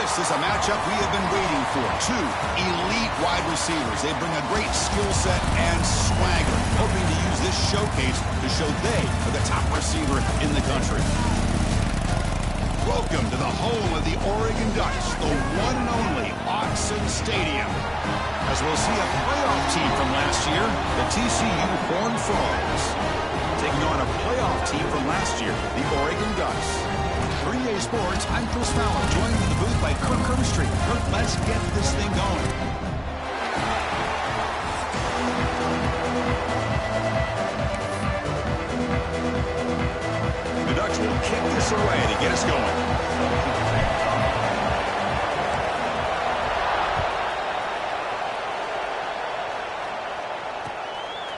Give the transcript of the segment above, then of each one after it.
This is a matchup we have been waiting for. Two elite wide receivers. They bring a great skill set and swagger, hoping to use this showcase to show they are the top receiver in the country. Welcome to the home of the Oregon Ducks, the one and only Autzen Stadium. As we'll see a playoff team from last year, the TCU Horned Frogs. Taking on a playoff team from last year, the Oregon Ducks. For EA Sports, I'm Chris Fowler, joined in the booth by Kirk Herbstreit. Kirk, let's get this thing going. The Ducks will kick this away to get us going.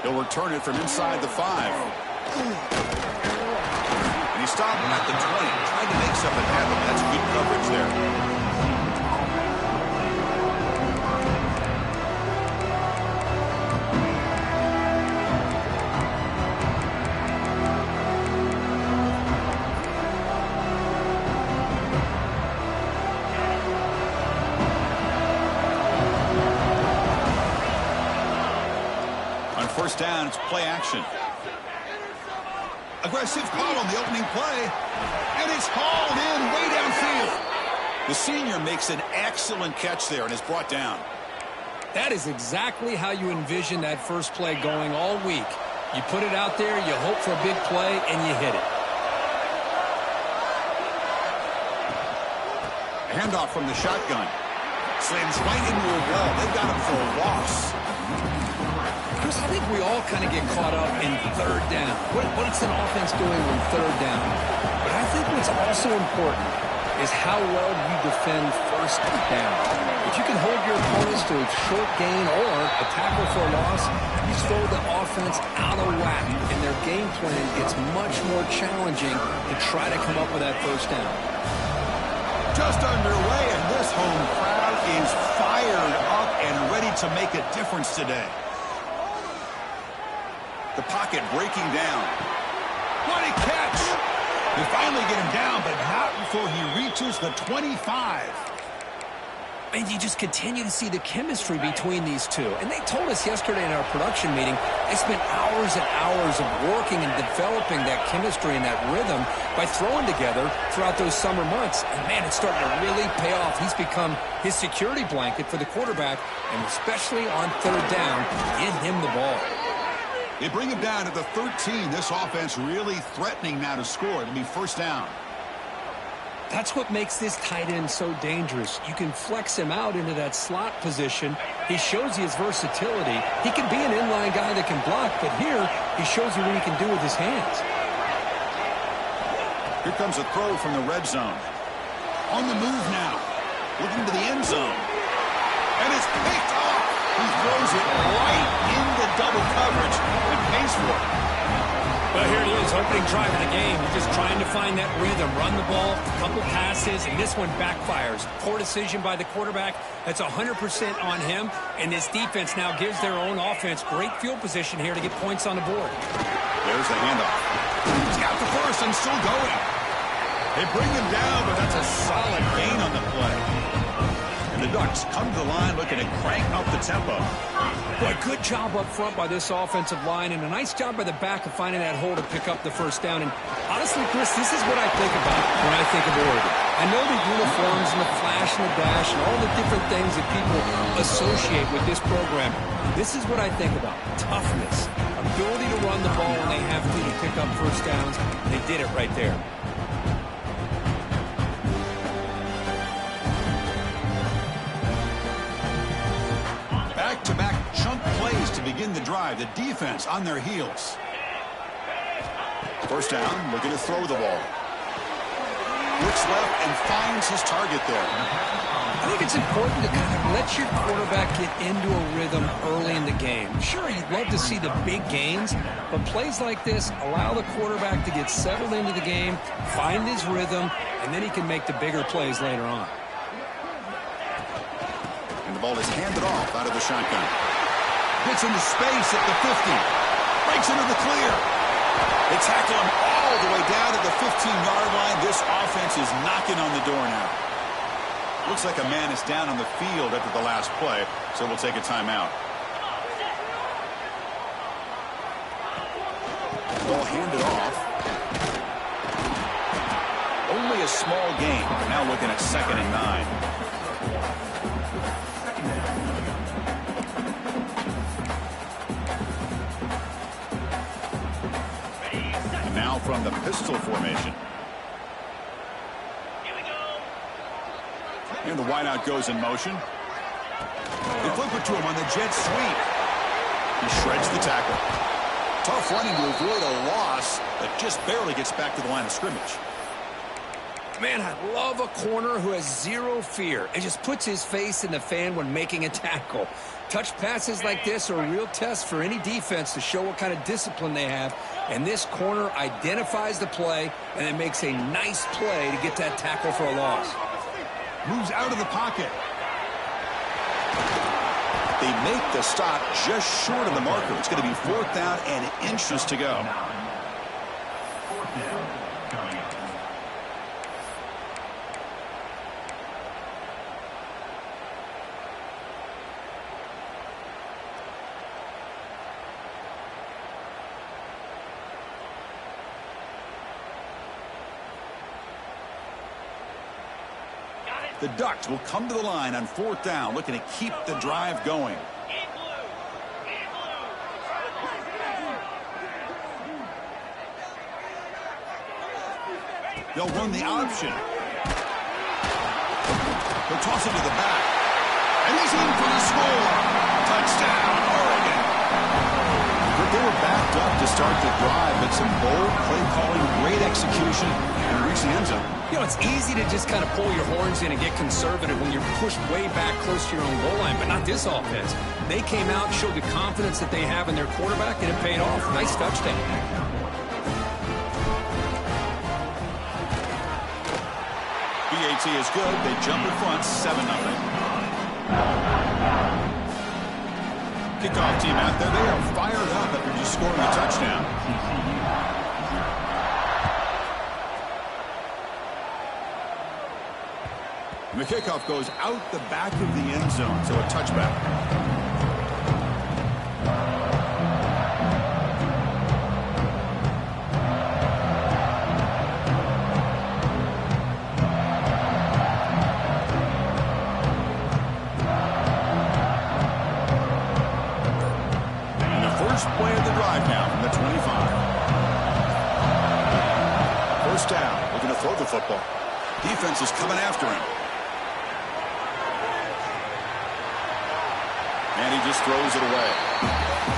He'll return it from inside the 5. He stopped him at the 20, trying to make something happen. That's good coverage there. On first down, it's play action. Aggressive call on the opening play, and it's hauled in way downfield. The senior makes an excellent catch there and is brought down. That is exactly how you envision that first play going all week. You put it out there, you hope for a big play, and you hit it. Handoff from the shotgun. Slams right into a wall. They've got him for a loss. Chris, I think we all kind of get caught up in third down. What's an offense doing on third down? But I think what's also important is how well you defend first down. If you can hold your opponents to a short gain or a tackle for a loss, you throw the offense out of whack, and their game plan gets much more challenging to try to come up with that first down. Just underway, and this home crowd is fired up and ready to make a difference today. The pocket breaking down. What a catch! They finally get him down, but not before he reaches the 25. And you just continue to see the chemistry between these two. And they told us yesterday in our production meeting, they spent hours and hours of working and developing that chemistry and that rhythm by throwing together throughout those summer months. And, man, it's starting to really pay off. He's become his security blanket for the quarterback, and especially on third down, give him the ball. They bring him down to the 13. This offense really threatening now to score. It'll be first down. That's what makes this tight end so dangerous. You can flex him out into that slot position. He shows you his versatility. He can be an inline guy that can block, but here he shows you what he can do with his hands. Here comes a throw from the red zone. On the move now. Looking to the end zone. And it's picked off. He throws it right into double coverage and pays for it. Well, here it is, opening drive of the game. He's just trying to find that rhythm, run the ball, a couple passes, and this one backfires. Poor decision by the quarterback. That's 100% on him, and this defense now gives their own offense great field position here to get points on the board. There's the handoff. He's got the first and still going. They bring him down, but that's a solid gain on the play. And the Ducks come to the line looking to crank up the tempo. Boy, good job up front by this offensive line, and a nice job by the back of finding that hole to pick up the first down. And honestly, Chris, this is what I think about when I think of Oregon. I know the uniforms and the flash and the dash and all the different things that people associate with this program. This is what I think about. Toughness, ability to run the ball when they have to pick up first downs. They did it right there. Back-to-back chunk plays to begin the drive. The defense on their heels. First down, looking to throw the ball. Looks left and finds his target there. I think it's important to kind of let your quarterback get into a rhythm early in the game. Sure, you'd love to see the big gains, but plays like this allow the quarterback to get settled into the game, find his rhythm, and then he can make the bigger plays later on. And the ball is handed off out of the shotgun. Gets into space at the 50. Breaks into the clear. They tackle him all the way down to the 15-yard line. This offense is knocking on the door now. Looks like a man is down on the field after the last play, so we'll take a timeout. Ball handed off. Only a small gain. Now looking at 2nd and 9. And now from the pistol formation. And the wideout goes in motion. They flip it to him on the jet sweep. He shreds the tackle. Tough running to avoid a loss that just barely gets back to the line of scrimmage. Man, I love a corner who has zero fear and just puts his face in the fan when making a tackle. Touch passes like this are a real test for any defense to show what kind of discipline they have. And this corner identifies the play and then makes a nice play to get that tackle for a loss. Moves out of the pocket. They make the stop just short of the marker. It's going to be 4th down and inches to go. The Ducks will come to the line on 4th down, looking to keep the drive going. They'll run the option. They'll toss it to the back. And he's in for the score. Touchdown, Oregon. But they were backed up to start the drive, but some bold play calling, great execution, and reach the end zone. You know, it's easy to just kind of pull your horns in and get conservative when you're pushed way back close to your own goal line, but not this offense. They came out, showed the confidence that they have in their quarterback, and it paid off. Nice touchdown. BAT is good. They jump in front, 7-0. Kickoff team out there. They are fired up after just scoring a touchdown. And the kickoff goes out the back of the end zone, so a touchback. And the first play of the drive now from the 25. 1st down, looking to throw the football. Defense is coming after him. And he just throws it away.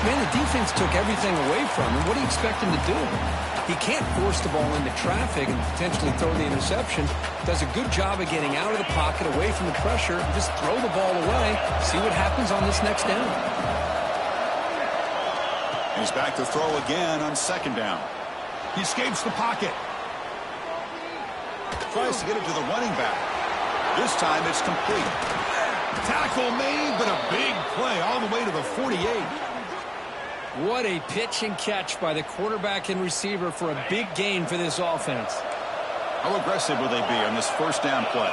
Man, the defense took everything away from him. What do you expect him to do? He can't force the ball into traffic and potentially throw the interception. Does a good job of getting out of the pocket, away from the pressure, just throw the ball away, see what happens on this next down. He's back to throw again on 2nd down. He escapes the pocket. Tries to get it to the running back. This time it's complete. Tackle made, but a big play all the way to the 48. What a pitch and catch by the quarterback and receiver for a big gain for this offense. How aggressive will they be on this 1st down play?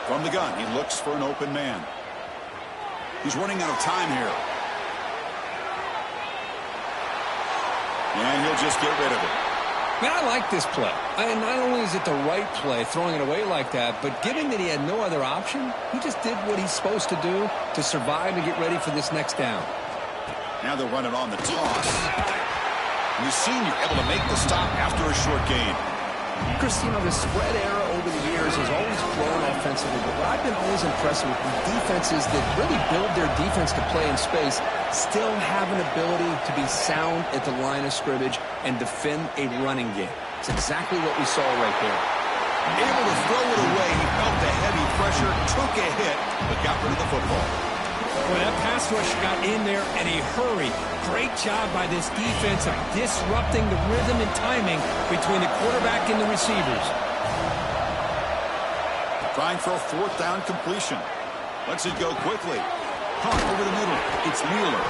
From the gun, he looks for an open man. He's running out of time here. And he'll just get rid of it. Man, I like this play. And not only is it the right play, throwing it away like that, but given that he had no other option, he just did what he's supposed to do to survive and get ready for this next down. Now they'll run it on the toss. And the senior able to make the stop after a short gain. Chris, you know, the spread era over the years has always grown offensively, but what I've been always impressed with defenses that really build their defense to play in space still have an ability to be sound at the line of scrimmage and defend a running game. It's exactly what we saw right there. Able to throw it away. He felt the heavy pressure, took a hit, but got rid of the football. Well, that pass rush got in there in a hurry. Great job by this defense of disrupting the rhythm and timing between the quarterback and the receivers. Trying for a 4th down completion. Lets it go quickly. Caught over the middle. It's Mueller.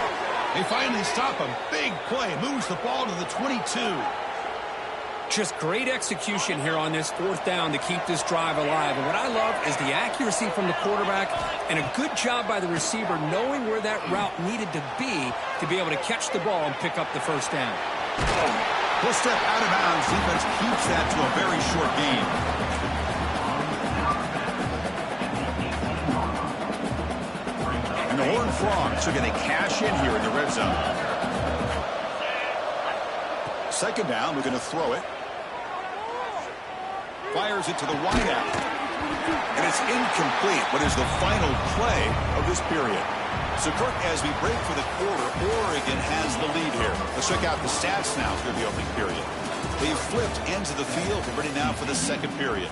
They finally stop a big play. Moves the ball to the 22. just great execution here on this fourth down to keep this drive alive. And what I love is the accuracy from the quarterback and a good job by the receiver knowing where that route needed to be able to catch the ball and pick up the first down. He'll step out of bounds. Defense keeps that to a very short gain. And the Horned Frogs are going to cash in here in the red zone. Second down, we're going to throw it. Fires it to the wideout. And it's incomplete. What is the final play of this period? So, Kirk, as we break for the quarter, Oregon has the lead here. Let's check out the stats now through the opening period. They've flipped ends of the field. We're ready now for the second period.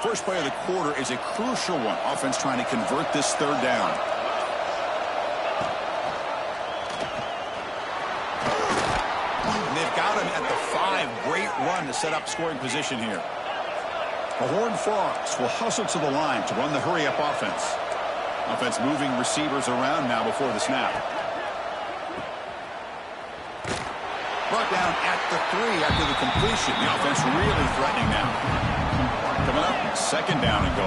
First play of the quarter is a crucial one. Offense trying to convert this third down. And they've got him at the 5. Great run to set up scoring position here. The Horned Frogs will hustle to the line to run the hurry-up offense. Offense moving receivers around now before the snap. Brought down at the 3 after the completion. The offense really threatening now. Coming up, second down and goal.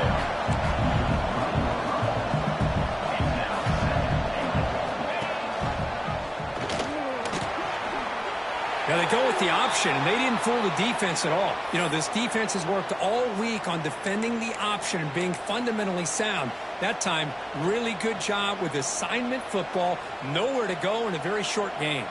Now they go with the option, and they didn't fool the defense at all. You know, this defense has worked all week on defending the option and being fundamentally sound. That time, really good job with assignment football. Nowhere to go in a very short game.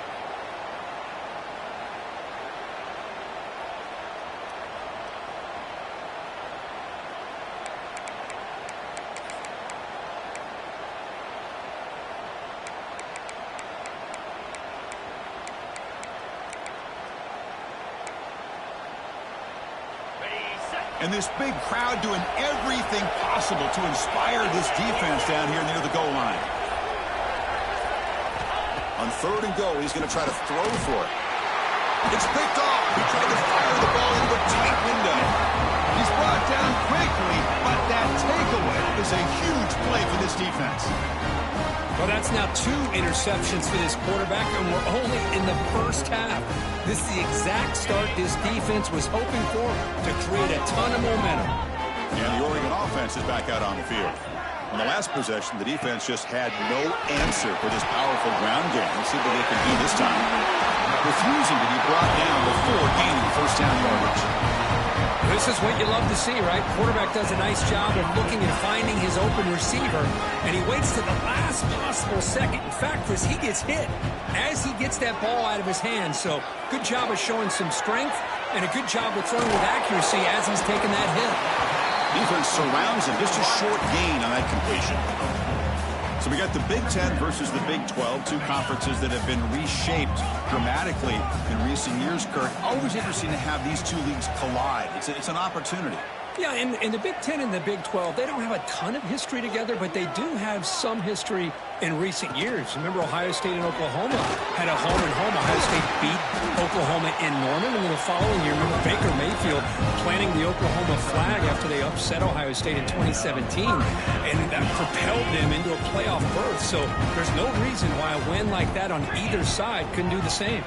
And this big crowd doing everything possible to inspire this defense down here near the goal line. On third and goal, he's going to try to throw for it. It's picked off. He tried to fire the ball into a tight window. He's brought down quickly, but that takeaway is a huge play for this defense. Well, that's now 2 interceptions for this quarterback, and we're only in the first half. This is the exact start this defense was hoping for to create a ton of momentum. And the Oregon offense is back out on the field. On the last possession, the defense just had no answer for this powerful ground game. Let's see what they can do this time. Refusing to be brought down before gaining first down yardage. This is what you love to see, right? Quarterback does a nice job of looking and finding his open receiver, and he waits to the last possible second. In fact, Chris, he gets hit as he gets that ball out of his hands. So good job of showing some strength and a good job of throwing with accuracy as he's taking that hit. Defense surrounds him. Just a short gain on that completion. So we got the Big Ten versus the Big 12, 2 conferences that have been reshaped dramatically in recent years, Kirk. Always interesting to have these 2 leagues collide. It's an opportunity. Yeah, and the Big Ten and the Big 12, they don't have a ton of history together, but they do have some history in recent years. Remember, Ohio State and Oklahoma had a home-and-home. Ohio State beat Oklahoma in Norman, and then the following year, remember Baker Mayfield planting the Oklahoma flag after they upset Ohio State in 2017, and that propelled them into a playoff berth. So there's no reason why a win like that on either side couldn't do the same.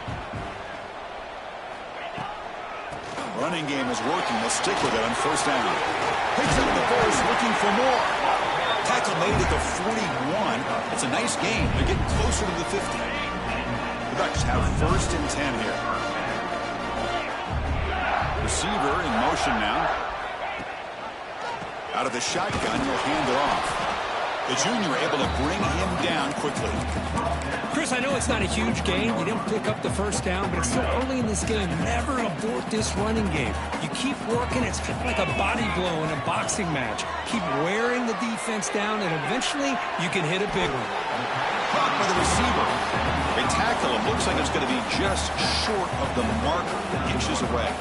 Running game is working. They'll stick with it on first down. Picks up the first, looking for more. Tackle made at the 41. It's a nice game. They're getting closer to the 50. The Ducks have first and 10 here. Receiver in motion now. Out of the shotgun, he'll hand it off. The junior able to bring him down quickly. Chris, I know it's not a huge gain. You didn't pick up the first down, but it's still early in this game. Never abort this running game. You keep working. It's kind of like a body blow in a boxing match. Keep wearing the defense down, and eventually you can hit a big one. Caught by the receiver. They tackle him. Looks like it's going to be just short of the marker, inches away.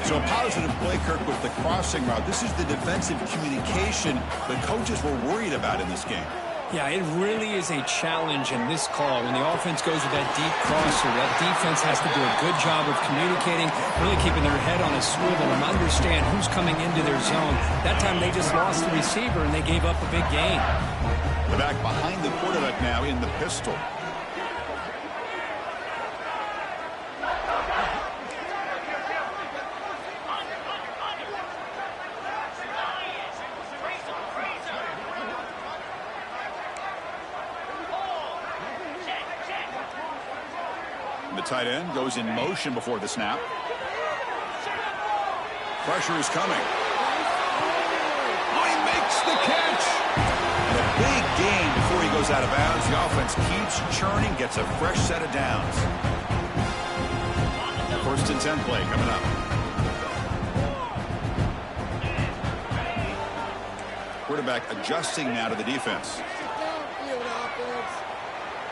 So a positive play, Kirk, with the crossing route. This is the defensive communication the coaches were worried about in this game. Yeah, it really is a challenge in this call. When the offense goes with that deep crosser, that defense has to do a good job of communicating, really keeping their head on a swivel and understand who's coming into their zone. That time they just lost the receiver and they gave up a big gain. The back behind the quarterback now in the pistol. The tight end goes in motion before the snap. Pressure is coming. Oh, he makes the catch. And a big gain before he goes out of bounds. The offense keeps churning, gets a fresh set of downs. 1st and 10 play coming up. Quarterback adjusting now to the defense.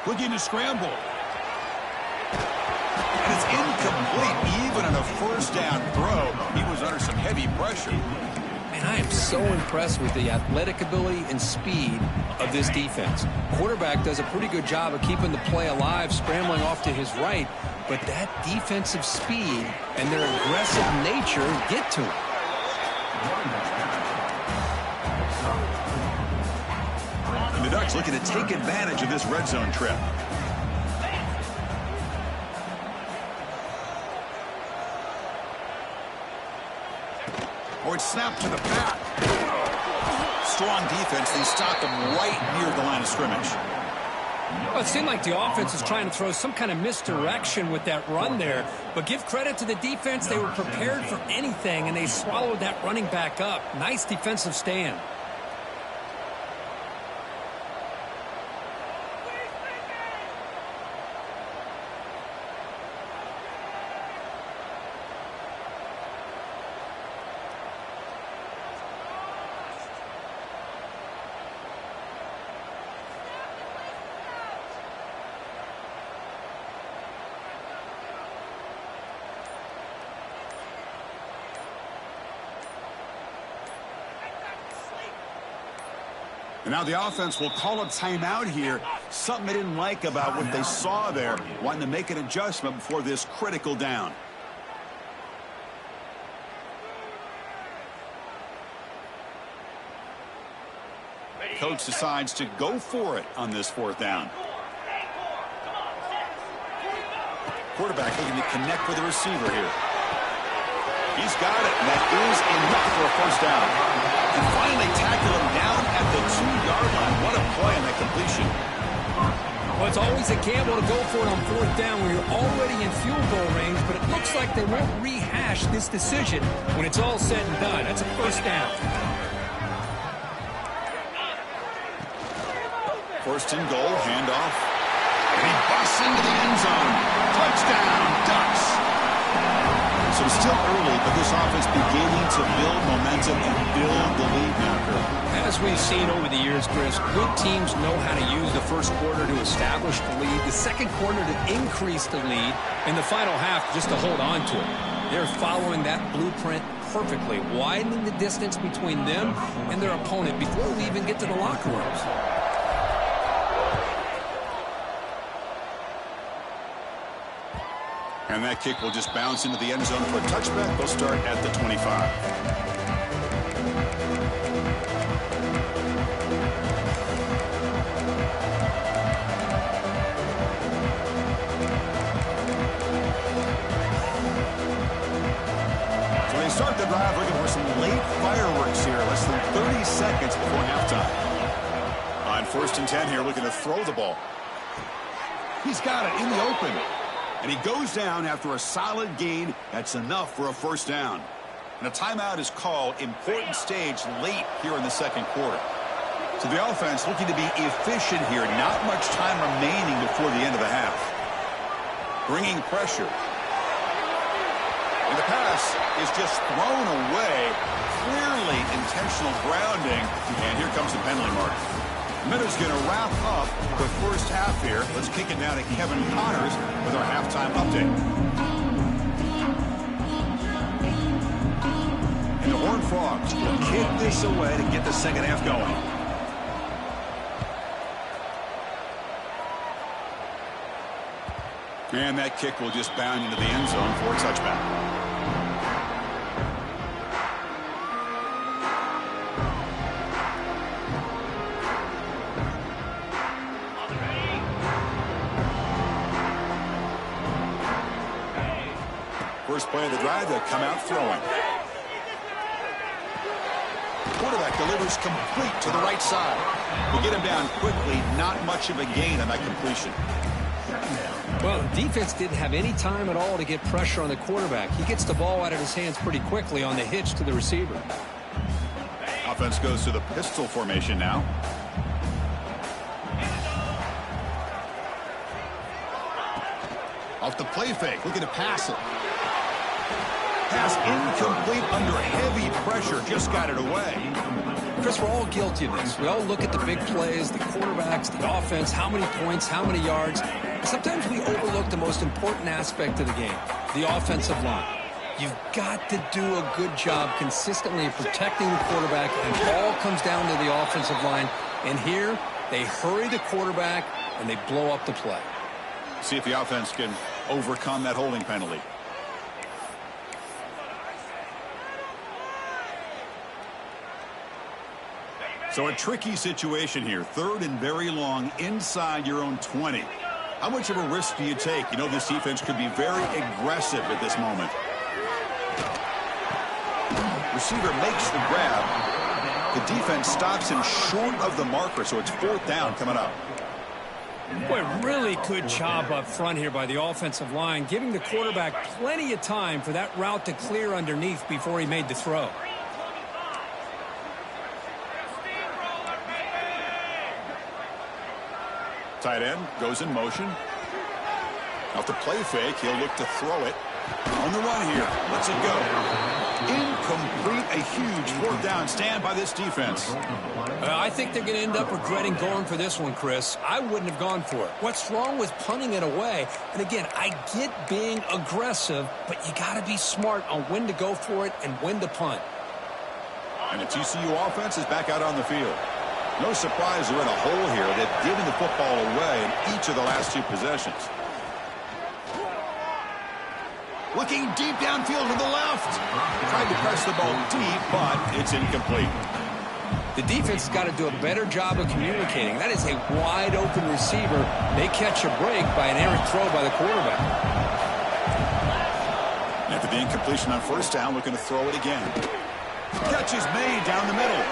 Looking to scramble. And it's incomplete. Even on a 1st down throw, he was under some heavy pressure. Man, I am so impressed with the athletic ability and speed of this defense. Quarterback does a pretty good job of keeping the play alive, scrambling off to his right, but that defensive speed and their aggressive nature get to him. And the Ducks looking to take advantage of this red zone trip. Or it's snapped to the back. Strong defense. They stop them right near the line of scrimmage. Well, it seemed like the offense was trying to throw some kind of misdirection with that run there. But give credit to the defense. They were prepared for anything, and they swallowed that running back up. Nice defensive stand. And now the offense will call a timeout here. Something they didn't like about what they saw there. Wanting to make an adjustment before this critical down. Coach decides to go for it on this 4th down. Quarterback looking to connect with the receiver here. He's got it, and that is enough for a 1st down. And finally tackle him down at the 2-yard line. What a play on that completion. Well, it's always a gamble to go for it on 4th down when you're already in field goal range, but it looks like they won't rehash this decision when it's all said and done. That's a 1st down. 1st and goal, handoff. And he busts into the end zone. Touchdown, Ducks. So it's still early, but this offense beginning to build momentum and build the lead now, Kurt. As we've seen over the years, Chris, good teams know how to use the 1st quarter to establish the lead, the 2nd quarter to increase the lead, and the final half just to hold on to it. They're following that blueprint perfectly, widening the distance between them and their opponent before we even get to the locker rooms. And that kick will just bounce into the end zone for a touchback. They'll start at the 25. So they start the drive looking for some late fireworks here. Less than 30 seconds before halftime. On 1st and 10 here, looking to throw the ball. He's got it in the open. And he goes down after a solid gain. That's enough for a 1st down. And a timeout is called. Important stage late here in the 2nd quarter. So the offense looking to be efficient here. Not much time remaining before the end of the half. Bringing pressure. And the pass is just thrown away. Clearly intentional grounding. And here comes the penalty mark. Minutes going to wrap up the 1st half here. Let's kick it now to Kevin Connors with our halftime update. And the Horned Frogs will kick this away to get the 2nd half going. And that kick will just bound into the end zone for a touchback. First play of the drive, they'll come out throwing. Quarterback delivers complete to the right side. They get him down quickly, not much of a gain on that completion. Well, the defense didn't have any time at all to get pressure on the quarterback. He gets the ball out of his hands pretty quickly on the hitch to the receiver. Offense goes to the pistol formation now. Off the play fake, looking to pass it. Pass incomplete under heavy pressure, just got it away. Chris, we're all guilty of this. We all look at the big plays, the quarterbacks, the offense, how many points, how many yards. Sometimes we overlook the most important aspect of the game, the offensive line. You've got to do a good job consistently of protecting the quarterback, and it all comes down to the offensive line. And here, they hurry the quarterback, and they blow up the play. See if the offense can overcome that holding penalty. So a tricky situation here. Third and very long inside your own 20. How much of a risk do you take? You know this defense could be very aggressive at this moment. Receiver makes the grab. The defense stops him short of the marker, so it's fourth down coming up. Boy, really good job up front here by the offensive line, giving the quarterback plenty of time for that route to clear underneath before he made the throw. Tight end goes in motion. Off the play fake, he'll look to throw it. On the run here, lets it go. Incomplete, a huge fourth down stand by this defense. I think they're going to end up regretting going for this one, Chris. I wouldn't have gone for it. What's wrong with punting it away? And again, I get being aggressive, but you got to be smart on when to go for it and when to punt. And the TCU offense is back out on the field. No surprise they're in a hole here. They've given the football away in each of the last two possessions. Looking deep downfield to the left. Tried to press the ball deep, but it's incomplete. The defense has got to do a better job of communicating. That is a wide-open receiver. They catch a break by an errant throw by the quarterback. After the incompletion on first down, looking to throw it again. Catch is made down the middle.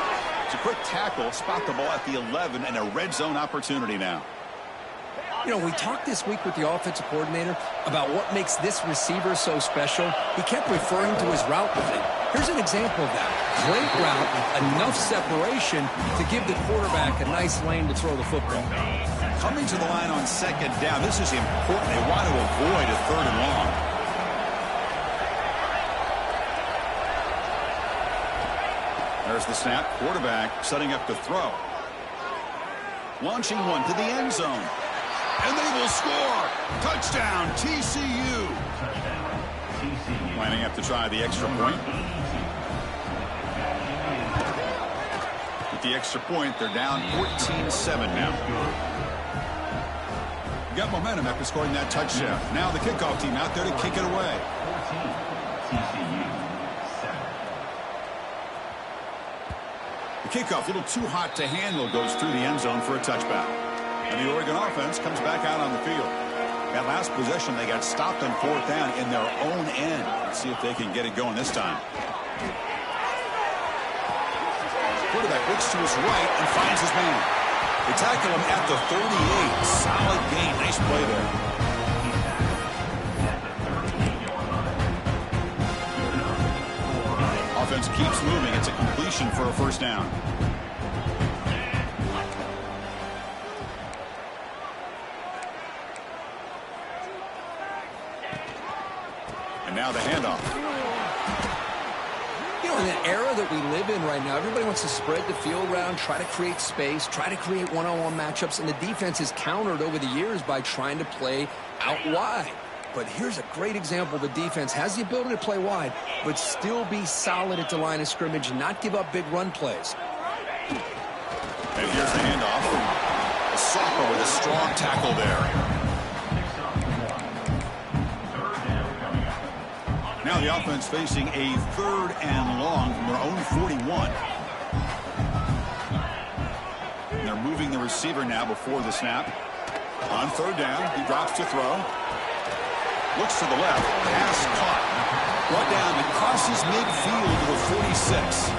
It's a quick tackle, spot the ball at the 11, and a red zone opportunity now. You know, we talked this week with the offensive coordinator about what makes this receiver so special. He kept referring to his route running. Here's an example of that. Great route, enough separation to give the quarterback a nice lane to throw the football. Coming to the line on second down, this is important. They want to avoid a third and long. There's the snap. Quarterback setting up to throw. Launching one to the end zone. And they will score. Touchdown, TCU. Lining up to try the extra point. With the extra point, they're down 14-7 now. Got momentum after scoring that touchdown. Now the kickoff team out there to kick it away. The kickoff, a little too hot to handle, goes through the end zone for a touchback. And the Oregon offense comes back out on the field. That last possession, they got stopped on fourth down in their own end. Let's see if they can get it going this time. Quarterback looks to his right and finds his man. They tackle him at the 38. Solid gain. Nice play there. Offense keeps moving. It's a completion for a first down. And now the handoff. You know, in the era that we live in right now, everybody wants to spread the field around, try to create space, try to create one-on-one matchups, and the defense is countered over the years by trying to play out wide. But here's a great example. The defense has the ability to play wide, but still be solid at the line of scrimmage and not give up big run plays. And here's the handoff. A sophomore with a strong tackle there. the offense facing a 3rd and long from their own 41. And they're moving the receiver now before the snap. On 3rd down, he drops to throw. Looks to the left. Pass caught. Brought down and crosses midfield to the 46.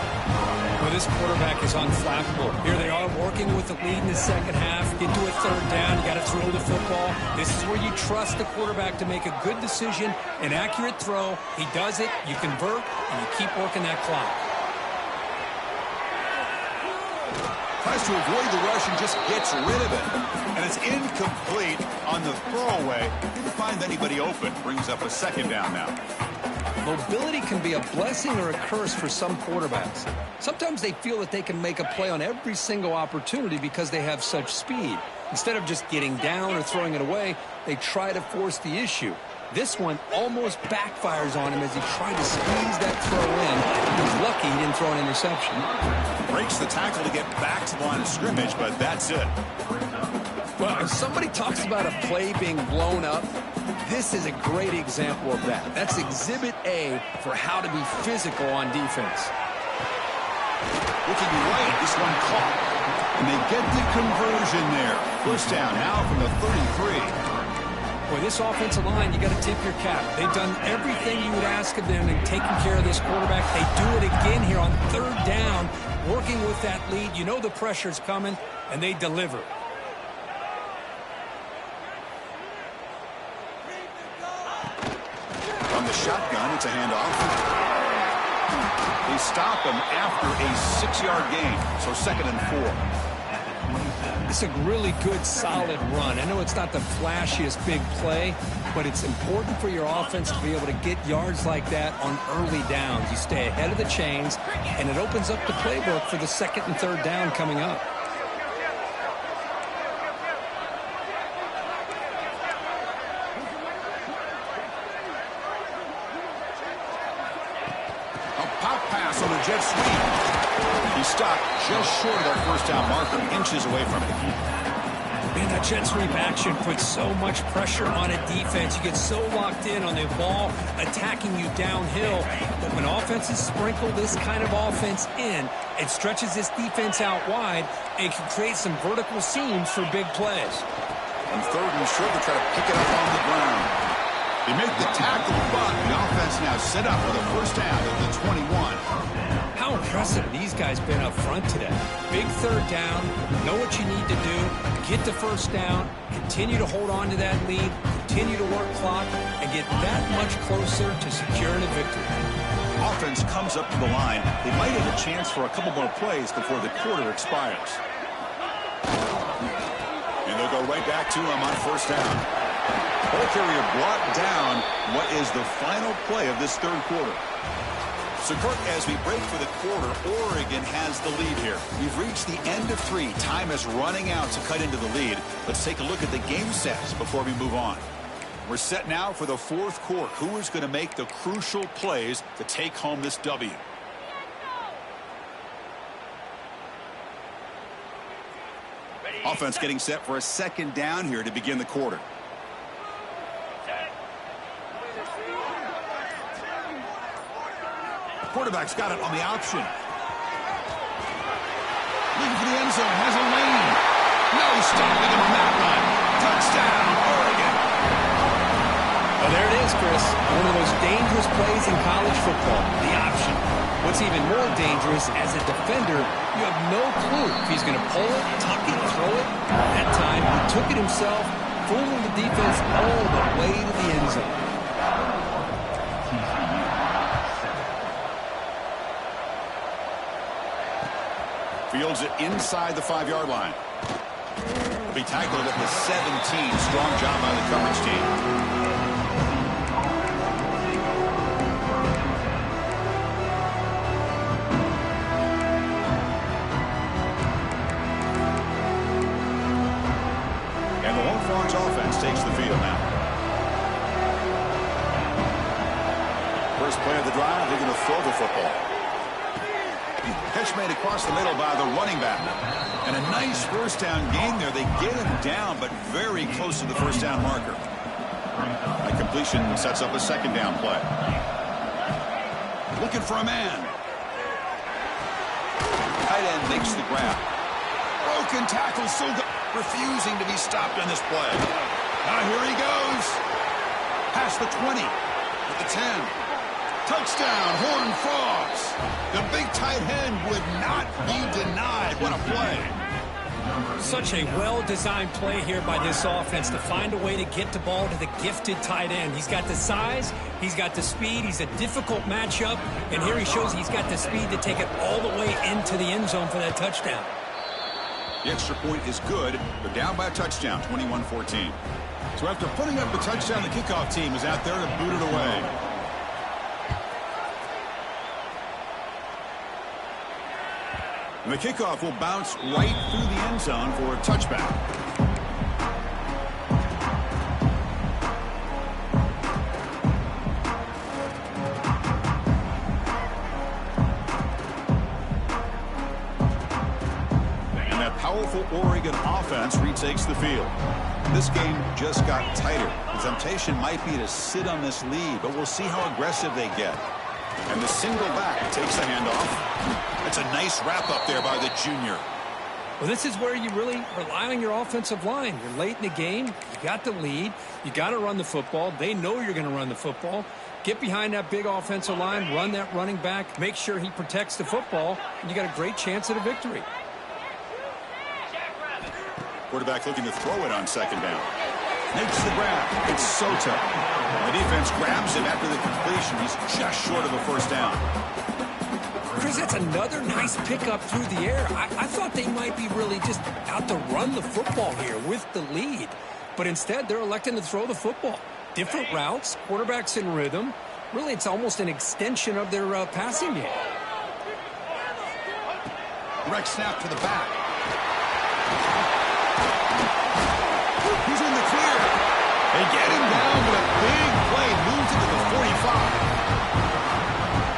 Well, this quarterback is unflappable. Here they are working with the lead in the second half. Get to a 3rd down. You got to throw the football. This is where you trust the quarterback to make a good decision, an accurate throw. He does it. You convert, and you keep working that clock. Tries to avoid the rush and just gets rid of it. And it's incomplete on the throwaway. Didn't find anybody open. Brings up a 2nd down now. Mobility can be a blessing or a curse for some quarterbacks. Sometimes they feel that they can make a play on every single opportunity because they have such speed. Instead of just getting down or throwing it away, they try to force the issue. This one almost backfires on him as he tried to squeeze that throw in. He was lucky he didn't throw an interception. Breaks the tackle to get back to the line of scrimmage, but that's it. Well, if somebody talks about a play being blown up, this is a great example of that. That's Exhibit A for how to be physical on defense. Looking right, this one caught. And they get the conversion there. 1st down now from the 33. Boy, this offensive line, you got to tip your cap. They've done everything you would ask of them in taking care of this quarterback. They do it again here on 3rd down, working with that lead. You know the pressure's coming, and they deliver. From the shotgun, it's a handoff. They stop him after a 6-yard gain, so 2nd and 4. It's a really good, solid run. I know it's not the flashiest big play, but it's important for your offense to be able to get yards like that on early downs. You stay ahead of the chains, and it opens up the playbook for the 2nd and 3rd down coming up. A pop pass on the jet sweep. He stopped just short of that 1st down marker, inches away from it. Man, that jet sweep action puts so much pressure on a defense. You get so locked in on the ball attacking you downhill. But when offenses sprinkle this kind of offense in, it stretches this defense out wide and can create some vertical seams for big plays. On 3rd and short, they try to pick it up on the ground. They make the tackle, but the offense now set up with a 1st down at the 21. How impressive these guys been up front today. Big 3rd down, know what you need to do, get the 1st down, continue to hold on to that lead, continue to work clock, and get that much closer to securing a victory. Offense comes up to the line. They might have a chance for a couple more plays before the quarter expires. And they'll go right back to him on 1st down. Ball carrier brought down. What is the final play of this 3rd quarter? So, Kirk, as we break for the quarter, Oregon has the lead here. We've reached the end of 3. Time is running out to cut into the lead. Let's take a look at the game sets before we move on. We're set now for the 4th quarter. Who is going to make the crucial plays to take home this W? Offense getting set for a 2nd down here to begin the quarter. Quarterback's got it on the option. Looking for the end zone. Has a lane. No stopping him on that run. Touchdown, Oregon. Well, there it is, Chris. One of the most dangerous plays in college football, the option. What's even more dangerous, as a defender, you have no clue if he's going to pull it, tuck it, throw it. That time, he took it himself, fooling the defense all the way to the end zone. Fields it inside the 5-yard line. Will be tackled at the 17. Strong job by the coverage team. And the Longhorns offense takes the field now. First play of the drive, they're going to throw the football. Catch made across the middle by the running back. And a nice 1st down gain there. They get him down, but very close to the 1st down marker. A completion sets up a 2nd down play. Looking for a man. Tight end makes the grab. Broken tackle, so refusing to be stopped on this play. Now here he goes. Past the 20. At the 10. Touchdown, Horned Frogs. The big tight end would not be denied. What a play. Such a well-designed play here by this offense to find a way to get the ball to the gifted tight end. He's got the size, he's got the speed, he's a difficult matchup, and here he shows he's got the speed to take it all the way into the end zone for that touchdown. The extra point is good. They're down by a touchdown, 21-14. So after putting up the touchdown, the kickoff team is out there to boot it away. And the kickoff will bounce right through the end zone for a touchback. And that powerful Oregon offense retakes the field. This game just got tighter. The temptation might be to sit on this lead, but we'll see how aggressive they get. And the single back takes the handoff. It's a nice wrap-up there by the junior. Well, this is where you really rely on your offensive line. You're late in the game. You got the lead. You got to run the football. They know you're going to run the football. Get behind that big offensive line. Run that running back. Make sure he protects the football. And you got a great chance at a victory. Quarterback looking to throw it on second down. Makes the grab. It's Soto. The defense grabs him after the completion. He's just short of a first down. Chris, that's another nice pickup through the air. I thought they might be really just out to run the football here with the lead. But instead, they're electing to throw the football. Different routes, quarterbacks in rhythm. Really, it's almost an extension of their passing game. Direct snap to the back. He's in the clear. They get him down with a big play. Moves into the 45.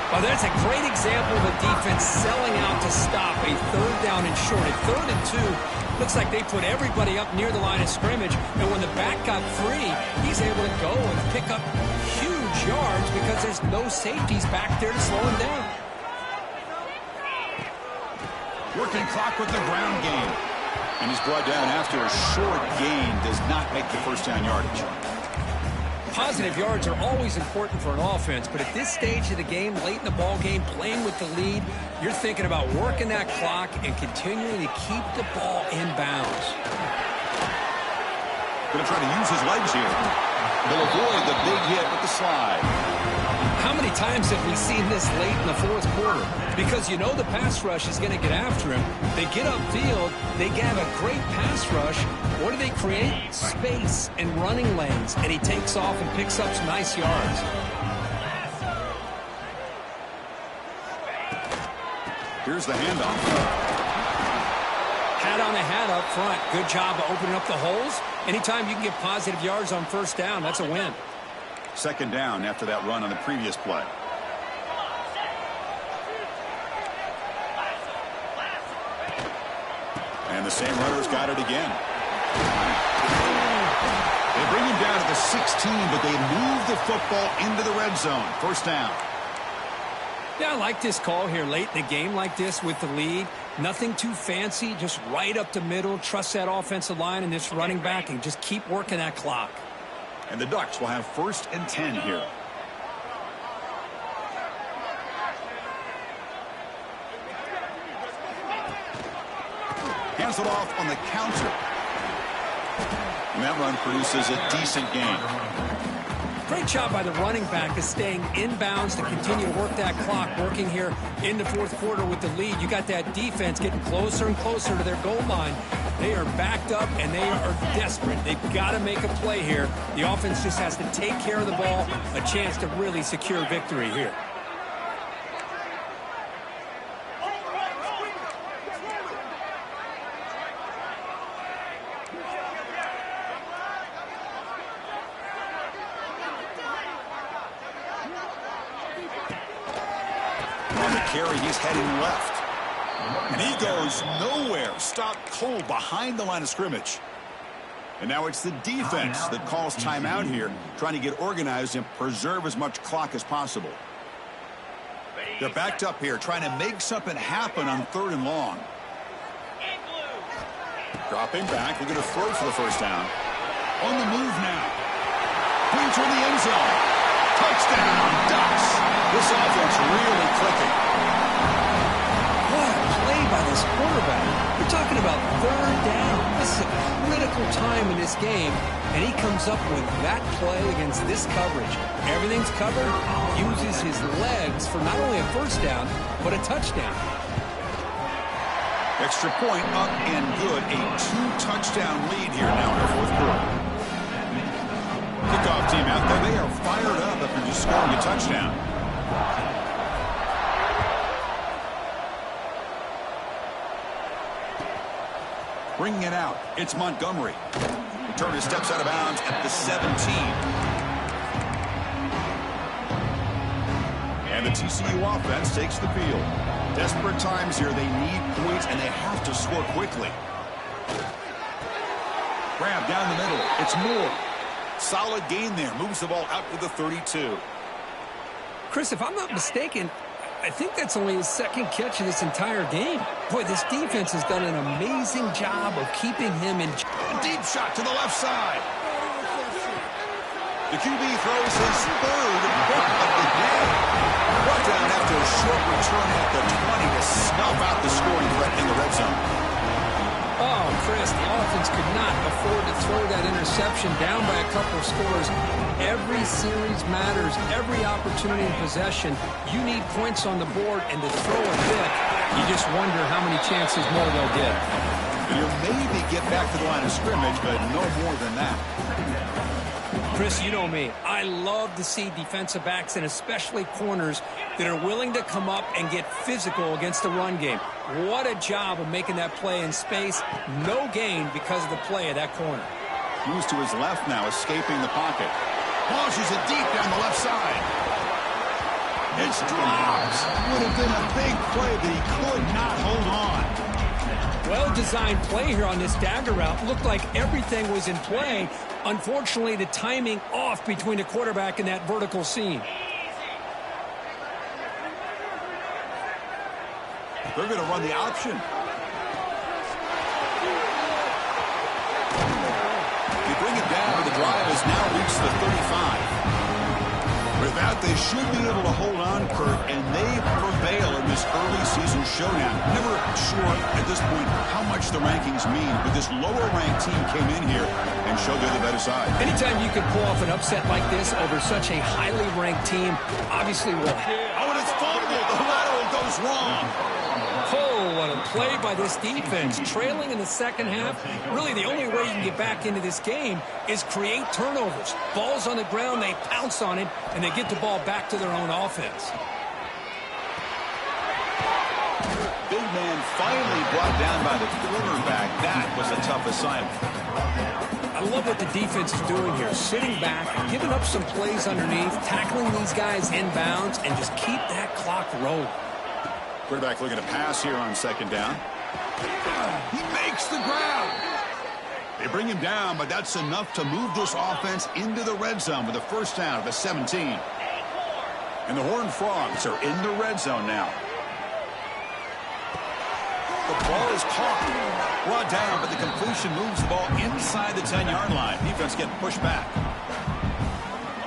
Well, that's a great example of a defense selling out to stop a third down and short. At 3rd and 2, looks like they put everybody up near the line of scrimmage. And when the back got free, he's able to go and pick up huge yards because there's no safeties back there to slow him down. Working clock with the ground game. And he's brought down after a short gain. Does not make the first down yardage. Positive yards are always important for an offense, but at this stage of the game, late in the ball game, playing with the lead, you're thinking about working that clock and continuing to keep the ball in bounds. Going to try to use his legs here. They'll avoid the big hit with the slide. How many times have we seen this late in the 4th quarter? Because you know the pass rush is going to get after him. They get upfield. They have a great pass rush. What do they create? Space and running lanes. And he takes off and picks up some nice yards. Here's the handoff. Hat on the hat up front. Good job of opening up the holes. Anytime you can get positive yards on first down, that's a win. Second down after that run on the previous play. And the same runner's got it again. They bring him down to the 16, but they move the football into the red zone. First down. Yeah, I like this call here late in the game like this with the lead. Nothing too fancy, just right up the middle. Trust that offensive line and this running back and just keep working that clock. And the Ducks will have 1st and 10 here. Hands it off on the counter. And that run produces a decent gain. Great job by the running back of staying inbounds to continue to work that clock, working here in the 4th quarter with the lead. You got that defense getting closer and closer to their goal line. They are backed up, and they are desperate. They've got to make a play here. The offense just has to take care of the ball, a chance to really secure victory here. On the carry, he's heading left. And he goes nowhere. Stopped cold behind the line of scrimmage. And now it's the defense that calls timeout here, trying to get organized and preserve as much clock as possible. They're backed up here, trying to make something happen on 3rd and long. Dropping back, looking to throw for the first down. On the move now. Brings her in the end zone. Touchdown, Ducks. This offense really clicking. What a play by this quarterback. We're talking about 3rd down. This is a critical time in this game, and he comes up with that play against this coverage. Everything's covered. Uses his legs for not only a first down, but a touchdown. Extra point up and good. A 2-touchdown lead here now in the 4th quarter. Kickoff team out there. They are fired up after just scoring a touchdown. Bringing it out. It's Montgomery. Returner steps out of bounds at the 17. And the TCU offense takes the field. Desperate times here. They need points, and they have to score quickly. Grab down the middle. It's Moore. Solid gain there. Moves the ball out to the 32. Chris, if I'm not mistaken, I think that's only his 2nd catch of this entire game. Boy, this defense has done an amazing job of keeping him in. A deep shot to the left side. The QB throws his 3rd pick of the day. Brought down after a short return at the 20 to snuff out the scoring threat in the red zone. Oh, Chris, the offense could not afford to throw that interception down by a couple of scores. Every series matters. Every opportunity in possession. You need points on the board, and to throw a pick, you just wonder how many chances more they'll get. You maybe get back to the line of scrimmage, but no more than that. Chris, you know me. I love to see defensive backs and especially corners that are willing to come up and get physical against the run game. What a job of making that play in space. No gain because of the play of that corner. Moves to his left now, escaping the pocket. Launches it deep down the left side. It's dropped. Would have been a big play, but he could not hold on. Well-designed play here on this dagger route. Looked like everything was in play. Unfortunately, the timing off between the quarterback and that vertical seam. They're going to run the option. They bring it down, but the drive has now reached the 35. With that, they should be able to hold on, Kurt, and they prevail in this early season showdown. Never sure at this point how much the rankings mean, but this lower-ranked team came in here and showed they're the better side. Anytime you can pull off an upset like this over such a highly ranked team, obviously will. Oh, and it's fumbled. The lateral goes wrong. Oh, what a play by this defense. Trailing in the 2nd half. Really, the only way you can get back into this game is create turnovers. Ball's on the ground, they pounce on it, and they get the ball back to their own offense. Big man finally brought down by the cornerback. That was a tough assignment. I love what the defense is doing here. Sitting back, giving up some plays underneath, tackling these guys inbounds, and just keep that clock rolling. Quarterback looking to pass here on 2nd down. He makes the grab. They bring him down, but that's enough to move this offense into the red zone with a first down at the 17. And the Horned Frogs are in the red zone now. The ball is caught. Brought down, but the completion moves the ball inside the 10-yard line. Defense getting pushed back.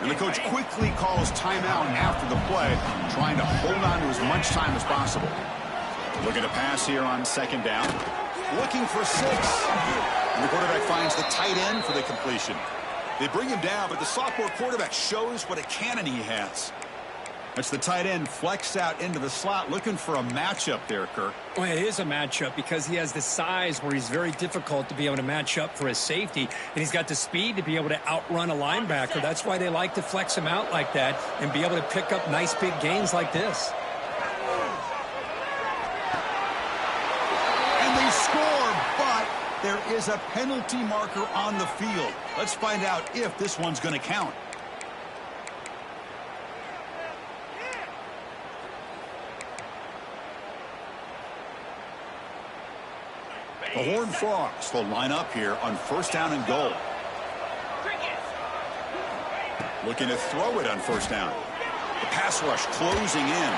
And the coach quickly calls timeout after the play, trying to hold on to as much time as possible. Looking to pass here on 2nd down. Looking for 6. And the quarterback finds the tight end for the completion. They bring him down, but the sophomore quarterback shows what a cannon he has. That's the tight end flexed out into the slot, looking for a matchup there, Kirk. Well, it is a matchup because he has the size where he's very difficult to be able to match up for his safety, and he's got the speed to be able to outrun a linebacker. That's why they like to flex him out like that and be able to pick up nice big gains like this. And they score, but there is a penalty marker on the field. Let's find out if this one's going to count. The Horned Frogs will line up here on 1st down and goal. Looking to throw it on 1st down. The pass rush closing in.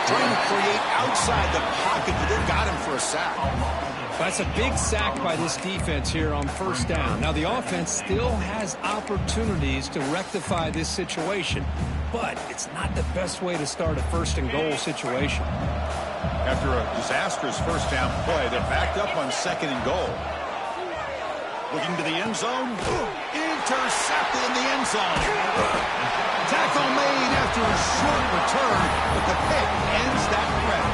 Trying to create outside the pocket, but they've got him for a sack. That's a big sack by this defense here on first down. Now, the offense still has opportunities to rectify this situation, but it's not the best way to start a first-and-goal situation. After a disastrous first down play, they're backed up on second and goal. Looking to the end zone. Intercepted in the end zone. Tackle made after a short return, but the pick ends that threat.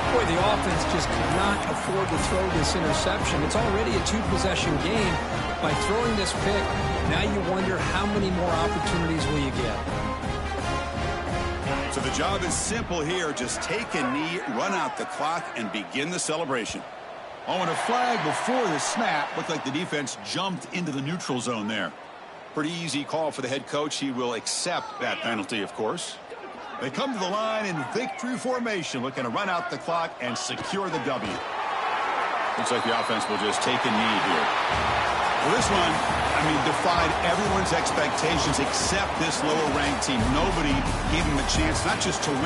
Boy, the offense just cannot afford to throw this interception. It's already a two-possession game. By throwing this pick, now you wonder how many more opportunities will you get. So the job is simple here. Just take a knee, run out the clock, and begin the celebration. Oh, and a flag before the snap. Looked like the defense jumped into the neutral zone there. Pretty easy call for the head coach. He will accept that penalty, of course. They come to the line in victory formation, looking to run out the clock and secure the W. Looks like the offense will just take a knee here. Well, this one, defied everyone's expectations except this lower-ranked team. Nobody gave them a chance not just to win,